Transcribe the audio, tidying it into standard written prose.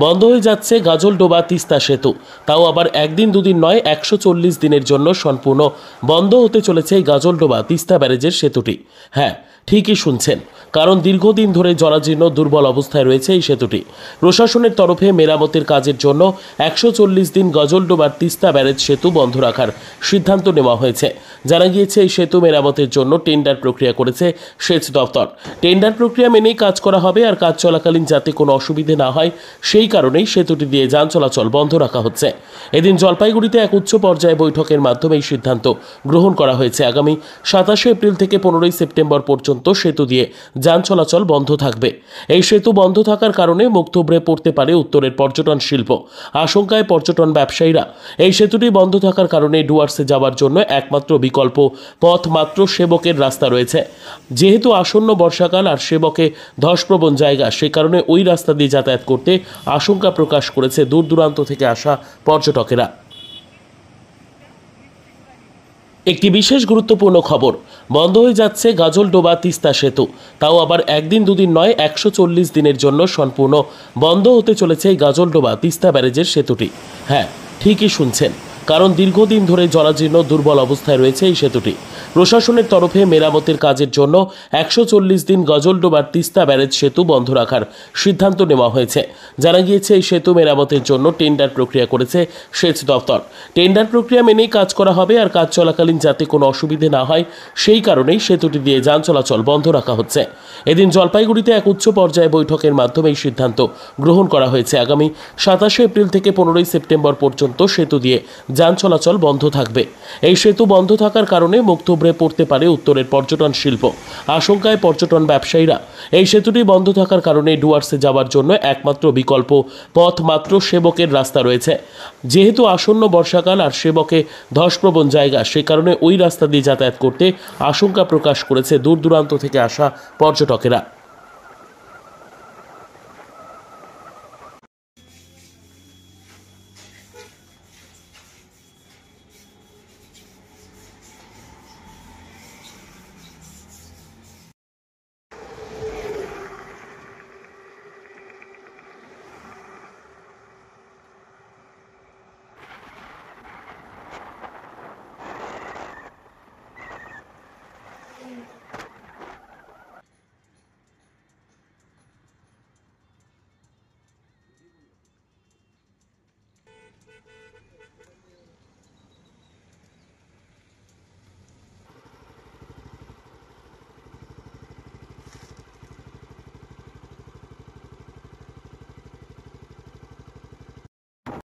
বন্ধ হয়ে যাচ্ছে গাজলডোবা তিস্তা সেতু। তাও আবার একদিন দুদিন নয়, 140 দিনের জন্য সম্পূর্ণ বন্ধ হতে চলেছে এই গাজলডোবা তিস্তা ব্যারেজের সেতুটি। হ্যাঁ, ঠিকই শুনছেন, কারণ দীর্ঘদিন ধরে জরাজীর্ণ দুর্বল অবস্থায় রয়েছে এই সেতুটি। প্রশাসনের তরফে মেরামতের কাজের জন্য 140 দিন গাজলডোবার তিস্তা ব্যারেজ সেতু বন্ধ রাখার সিদ্ধান্ত নেওয়া হয়েছে। জানা গিয়েছে, এই সেতু মেরামতের জন্য টেন্ডার প্রক্রিয়া করেছে সেচ দপ্তর। টেন্ডার প্রক্রিয়া মেনেই কাজ করা হবে, আর কাজ চলাকালীন যাতে কোনো অসুবিধে না হয় সেই কারণেই সেতুটি দিয়ে যান চলাচল বন্ধ রাখা হচ্ছে। এদিন জলপাইগুড়িতে এক উচ্চ পর্যায়ে বৈঠকের মাধ্যমে এই সিদ্ধান্ত গ্রহণ করা হয়েছে। আগামী 27 এপ্রিল থেকে 15 সেপ্টেম্বর পর্যন্ত সেতু দিয়ে যান চলাচল বন্ধ থাকবে। এই সেতু বন্ধ থাকার কারণে মুখ থুবড়ে পড়তে পারে উত্তরের পর্যটন শিল্প। আশঙ্কায় পর্যটন ব্যবসায়ীরা। এই সেতুটি বন্ধ থাকার কারণে ডুয়ার্সে যাওয়ার জন্য একমাত্র বিকল্প পথ মাত্র সেবকের রাস্তা রয়েছে। যেহেতু আসন্ন বর্ষাকাল আর সেবকে ধসপ্রবণ জায়গা, সে কারণে ওই রাস্তা দিয়ে যাতায়াত করতে আশঙ্কা প্রকাশ করেছে দূর দূরান্ত থেকে আসা পর্যটকেরা। একটি বিশেষ গুরুত্বপূর্ণ খবর, বন্ধ হয়ে যাচ্ছে গাজলডোবা তিস্তা সেতু। তাও আবার একদিন দুদিন নয়, 140 দিনের জন্য সম্পূর্ণ বন্ধ হতে চলেছে এই গাজলডোবা তিস্তা ব্যারেজের সেতুটি। হ্যাঁ, ঠিকই শুনছেন, কারণ দীর্ঘদিন ধরে জরাজীর্ণ দুর্বল অবস্থায় রয়েছে এই সেতুটি। প্রশাসনের তরফে মেরামতের কাজের জন্য 140 দিন গাজলডোবার তিস্তা ব্যারেজ সেতু বন্ধ রাখার সিদ্ধান্ত নেওয়া হয়েছে। জানা গিয়েছে, এই সেতু মেরামতের জন্য টেন্ডার প্রক্রিয়া করেছে সেচ দপ্তর। টেন্ডার প্রক্রিয়া মেনেই কাজ করা হবে, আর কাজ চলাকালীন যাতে কোনো অসুবিধে না হয় সেই কারণেই সেতুটি দিয়ে যান চলাচল বন্ধ রাখা হচ্ছে। এদিন জলপাইগুড়িতে এক উচ্চ পর্যায়ে বৈঠকের মাধ্যমে এই সিদ্ধান্ত গ্রহণ করা হয়েছে। আগামী 27 এপ্রিল থেকে 15 সেপ্টেম্বর পর্যন্ত সেতু দিয়ে যান চলাচল বন্ধ থাকবে। এই সেতু বন্ধ থাকার কারণে মুখ থুবড়ে পড়তে পারে উত্তরের পর্যটন শিল্প। আশঙ্কায় পর্যটন ব্যবসায়ীরা। এই সেতুটি বন্ধ থাকার কারণে ডুয়ার্সে যাওয়ার জন্য একমাত্র বিকল্প পথ মাত্র সেবকের রাস্তা রয়েছে। যেহেতু আসন্ন বর্ষাকাল আর সেবকে ধসপ্রবণ জায়গা, সে কারণে ওই রাস্তা দিয়ে যাতায়াত করতে আশঙ্কা প্রকাশ করেছে দূর দূরান্ত থেকে আসা পর্যটকেরা।